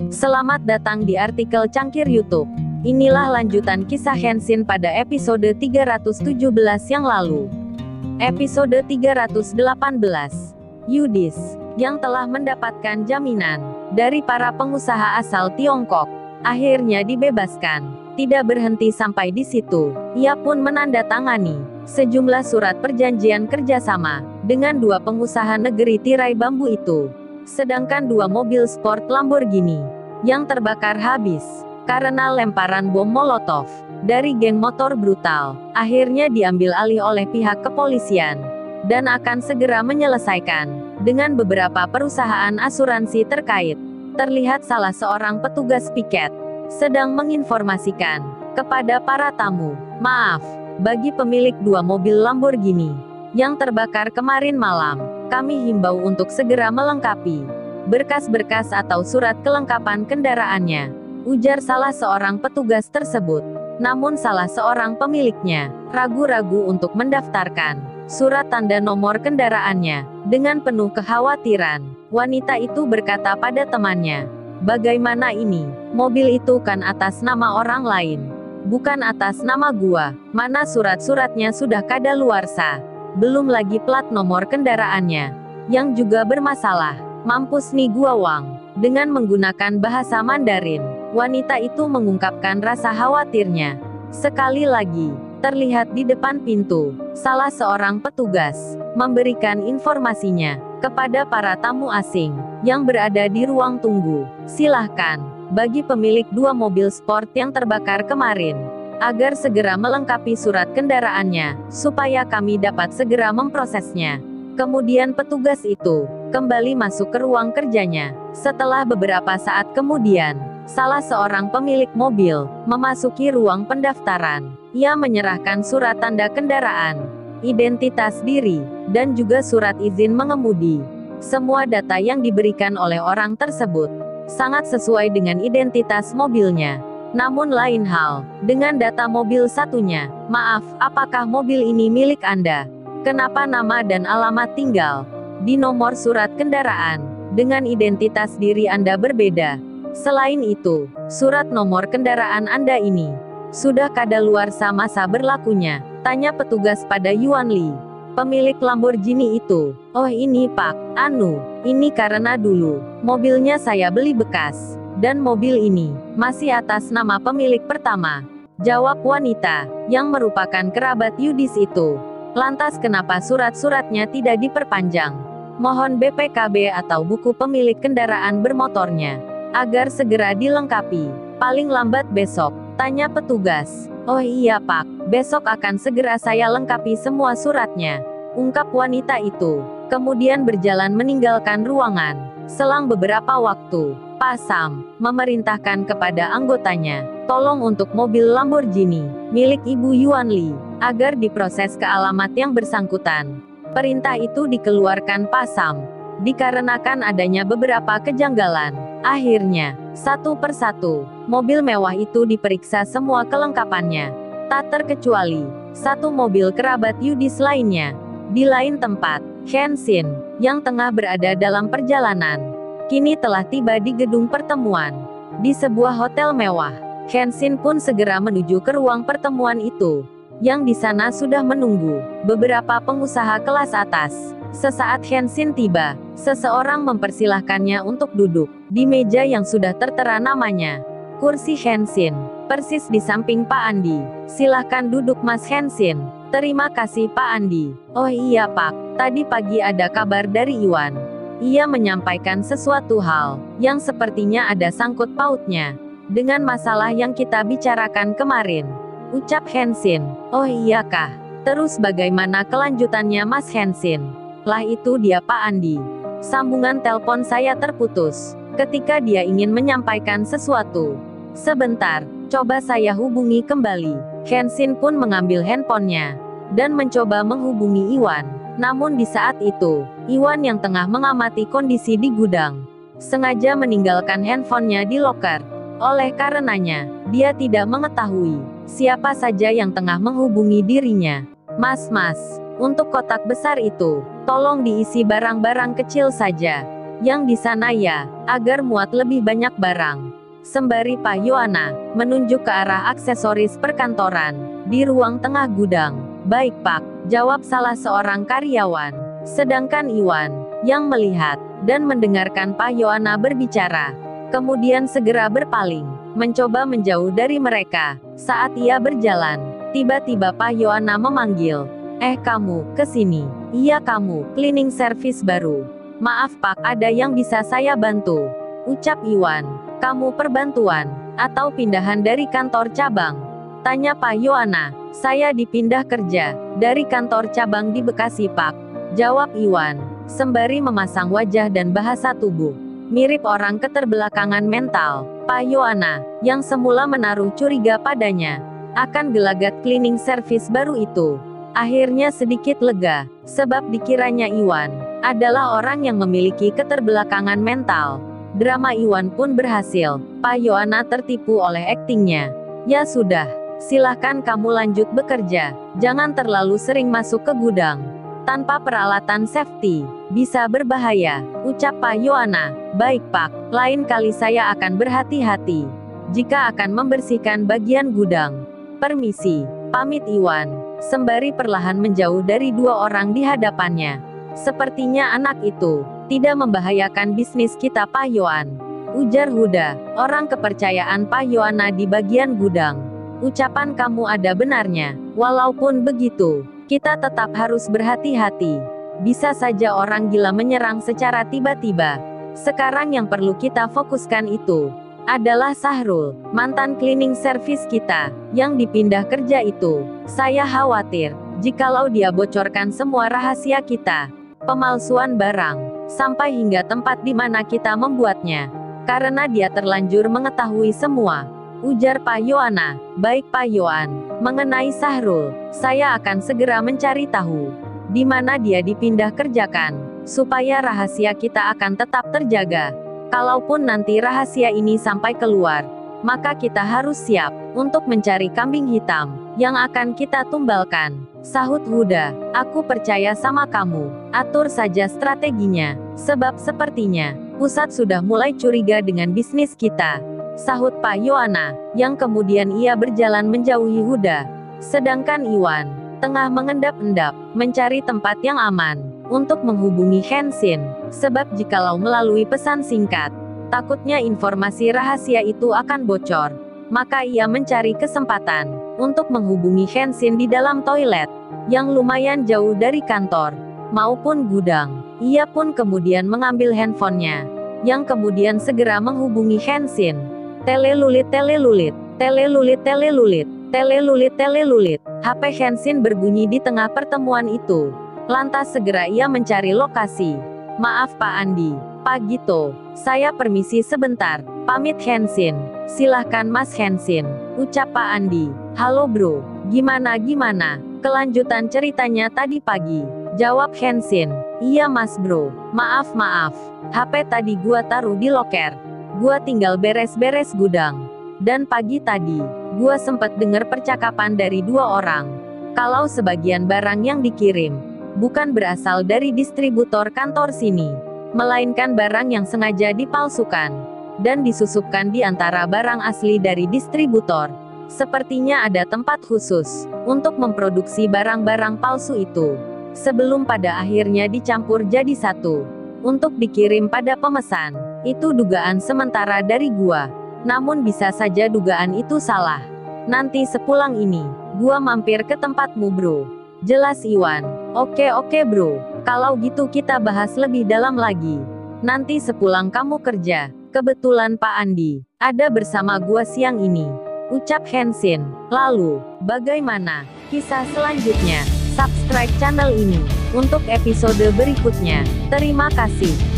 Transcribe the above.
Selamat datang di artikel Cangkir YouTube. Inilah lanjutan kisah Henshin pada episode 317 yang lalu. Episode 318. Yudis, yang telah mendapatkan jaminan dari para pengusaha asal Tiongkok, akhirnya dibebaskan. Tidak berhenti sampai di situ, ia pun menandatangani sejumlah surat perjanjian kerjasama dengan dua pengusaha negeri tirai bambu itu. Sedangkan dua mobil sport Lamborghini yang terbakar habis karena lemparan bom Molotov dari geng motor brutal, akhirnya diambil alih oleh pihak kepolisian dan akan segera menyelesaikan dengan beberapa perusahaan asuransi terkait. Terlihat salah seorang petugas piket sedang menginformasikan kepada para tamu, "Maaf, bagi pemilik dua mobil Lamborghini yang terbakar kemarin malam, kami himbau untuk segera melengkapi berkas-berkas atau surat kelengkapan kendaraannya," ujar salah seorang petugas tersebut. Namun salah seorang pemiliknya ragu-ragu untuk mendaftarkan surat tanda nomor kendaraannya. Dengan penuh kekhawatiran, wanita itu berkata pada temannya, "Bagaimana ini? Mobil itu kan atas nama orang lain, bukan atas nama gua. Mana surat-suratnya sudah kadaluarsa. Belum lagi plat nomor kendaraannya yang juga bermasalah. Mampus nih gua Wang." Dengan menggunakan bahasa Mandarin, wanita itu mengungkapkan rasa khawatirnya. Sekali lagi, terlihat di depan pintu, salah seorang petugas memberikan informasinya kepada para tamu asing yang berada di ruang tunggu. "Silahkan, bagi pemilik dua mobil sport yang terbakar kemarin, agar segera melengkapi surat kendaraannya, supaya kami dapat segera memprosesnya." Kemudian petugas itu kembali masuk ke ruang kerjanya. Setelah beberapa saat kemudian, salah seorang pemilik mobil memasuki ruang pendaftaran. Ia menyerahkan surat tanda kendaraan, identitas diri, dan juga surat izin mengemudi. Semua data yang diberikan oleh orang tersebut sangat sesuai dengan identitas mobilnya. Namun lain hal dengan data mobil satunya. "Maaf, apakah mobil ini milik Anda? Kenapa nama dan alamat tinggal di nomor surat kendaraan dengan identitas diri Anda berbeda? Selain itu, surat nomor kendaraan Anda ini sudah kadaluarsa masa berlakunya?" tanya petugas pada Yuan Li, pemilik Lamborghini itu. "Oh ini Pak, ini karena dulu mobilnya saya beli bekas, dan mobil ini masih atas nama pemilik pertama," jawab wanita yang merupakan kerabat Yudis itu. "Lantas kenapa surat-suratnya tidak diperpanjang? Mohon BPKB atau buku pemilik kendaraan bermotornya, agar segera dilengkapi. Paling lambat besok," tanya petugas. "Oh iya Pak, besok akan segera saya lengkapi semua suratnya," ungkap wanita itu. Kemudian berjalan meninggalkan ruangan. Selang beberapa waktu, Pak Sam memerintahkan kepada anggotanya, "Tolong untuk mobil Lamborghini milik Ibu Yuan Li, agar diproses ke alamat yang bersangkutan." Perintah itu dikeluarkan Pak Sam dikarenakan adanya beberapa kejanggalan. Akhirnya, satu persatu, mobil mewah itu diperiksa semua kelengkapannya. Tak terkecuali satu mobil kerabat Yudis lainnya. Di lain tempat, Henshin, yang tengah berada dalam perjalanan, kini telah tiba di gedung pertemuan di sebuah hotel mewah. Henshin pun segera menuju ke ruang pertemuan itu, yang di sana sudah menunggu beberapa pengusaha kelas atas. Sesaat Henshin tiba, seseorang mempersilahkannya untuk duduk di meja yang sudah tertera namanya. Kursi Henshin persis di samping Pak Andi. "Silahkan duduk Mas Henshin." "Terima kasih Pak Andi." "Oh iya Pak, tadi pagi ada kabar dari Iwan. Ia menyampaikan sesuatu hal yang sepertinya ada sangkut pautnya dengan masalah yang kita bicarakan kemarin," ucap Henshin. "Oh iyakah? Terus bagaimana kelanjutannya Mas Henshin?" "Lah itu dia Pak Andi. Sambungan telepon saya terputus ketika dia ingin menyampaikan sesuatu. Sebentar, coba saya hubungi kembali." Henshin pun mengambil handphonenya dan mencoba menghubungi Iwan. Namun di saat itu, Iwan yang tengah mengamati kondisi di gudang sengaja meninggalkan handphonenya di loker. Oleh karenanya, dia tidak mengetahui siapa saja yang tengah menghubungi dirinya. Mas, untuk kotak besar itu, tolong diisi barang-barang kecil saja. Yang di sana ya, agar muat lebih banyak barang. Sembari Pak Yohana menunjuk ke arah aksesoris perkantoran di ruang tengah gudang. Baik Pak, jawab salah seorang karyawan. Sedangkan Iwan, yang melihat dan mendengarkan Pak Yohana berbicara, kemudian segera berpaling, mencoba menjauh dari mereka. Saat ia berjalan, tiba-tiba Pak Yohana memanggil, kamu, kesini. Iya kamu, cleaning service baru. Maaf Pak, ada yang bisa saya bantu? Ucap Iwan. Kamu perbantuan, atau pindahan dari kantor cabang? Tanya Pak Yohana. Saya dipindah kerja, dari kantor cabang di Bekasi Pak. Jawab Iwan, sembari memasang wajah dan bahasa tubuh mirip orang keterbelakangan mental. Pak Yohana, yang semula menaruh curiga padanya, akan gelagat cleaning service baru itu, akhirnya sedikit lega, sebab dikiranya Iwan adalah orang yang memiliki keterbelakangan mental. Drama Iwan pun berhasil. Pak Yohana tertipu oleh aktingnya. Ya sudah, silahkan kamu lanjut bekerja. Jangan terlalu sering masuk ke gudang tanpa peralatan safety, bisa berbahaya, ucap Pak Yohana. Baik Pak, lain kali saya akan berhati-hati jika akan membersihkan bagian gudang. Permisi, pamit Iwan, sembari perlahan menjauh dari dua orang di hadapannya. Sepertinya anak itu tidak membahayakan bisnis kita Pak Yohan, ujar Huda, orang kepercayaan Pak Yohana di bagian gudang. Ucapan kamu ada benarnya. Walaupun begitu, kita tetap harus berhati-hati. Bisa saja orang gila menyerang secara tiba-tiba. Sekarang yang perlu kita fokuskan itu adalah Sahrul, mantan cleaning service kita, yang dipindah kerja itu. Saya khawatir, jikalau dia bocorkan semua rahasia kita, pemalsuan barang, sampai hingga tempat di mana kita membuatnya. Karena dia terlanjur mengetahui semua. Ujar Pak Yohana. Baik Pak Yohan, mengenai Sahrul, saya akan segera mencari tahu di mana dia dipindah kerjakan, supaya rahasia kita akan tetap terjaga. Kalaupun nanti rahasia ini sampai keluar, maka kita harus siap untuk mencari kambing hitam yang akan kita tumbalkan. Sahut Huda, aku percaya sama kamu, atur saja strateginya, sebab sepertinya pusat sudah mulai curiga dengan bisnis kita. Sahut Pak Yohana, yang kemudian ia berjalan menjauhi Huda. Sedangkan Iwan tengah mengendap-endap, mencari tempat yang aman untuk menghubungi Hensin, sebab jikalau melalui pesan singkat, takutnya informasi rahasia itu akan bocor. Maka ia mencari kesempatan untuk menghubungi Hensin di dalam toilet, yang lumayan jauh dari kantor maupun gudang. Ia pun kemudian mengambil handphonenya, yang kemudian segera menghubungi Hensin. Telelulit, telelulit, telelulit, telelulit, telelulit, telelulit. HP Hensin berbunyi di tengah pertemuan itu. Lantas segera ia mencari lokasi. Maaf Pak Andi, Pak Gito, saya permisi sebentar, pamit Hensin. Silahkan Mas Hensin, ucap Pak Andi. Halo bro, gimana, kelanjutan ceritanya tadi pagi? Jawab Hensin. Iya mas bro, maaf, HP tadi gua taruh di loker. Gua tinggal beres-beres gudang. Dan pagi tadi, gua sempet dengar percakapan dari dua orang. Kalau sebagian barang yang dikirim bukan berasal dari distributor kantor sini, melainkan barang yang sengaja dipalsukan dan disusupkan di antara barang asli dari distributor. Sepertinya ada tempat khusus untuk memproduksi barang-barang palsu itu, sebelum pada akhirnya dicampur jadi satu untuk dikirim pada pemesan. Itu dugaan sementara dari gua. Namun bisa saja dugaan itu salah. Nanti sepulang ini, gua mampir ke tempatmu bro. Jelas Iwan. Oke bro, kalau gitu kita bahas lebih dalam lagi nanti sepulang kamu kerja. Kebetulan Pak Andi ada bersama gua siang ini, ucap Hensin. Lalu, bagaimana kisah selanjutnya? Subscribe channel ini untuk episode berikutnya. Terima kasih.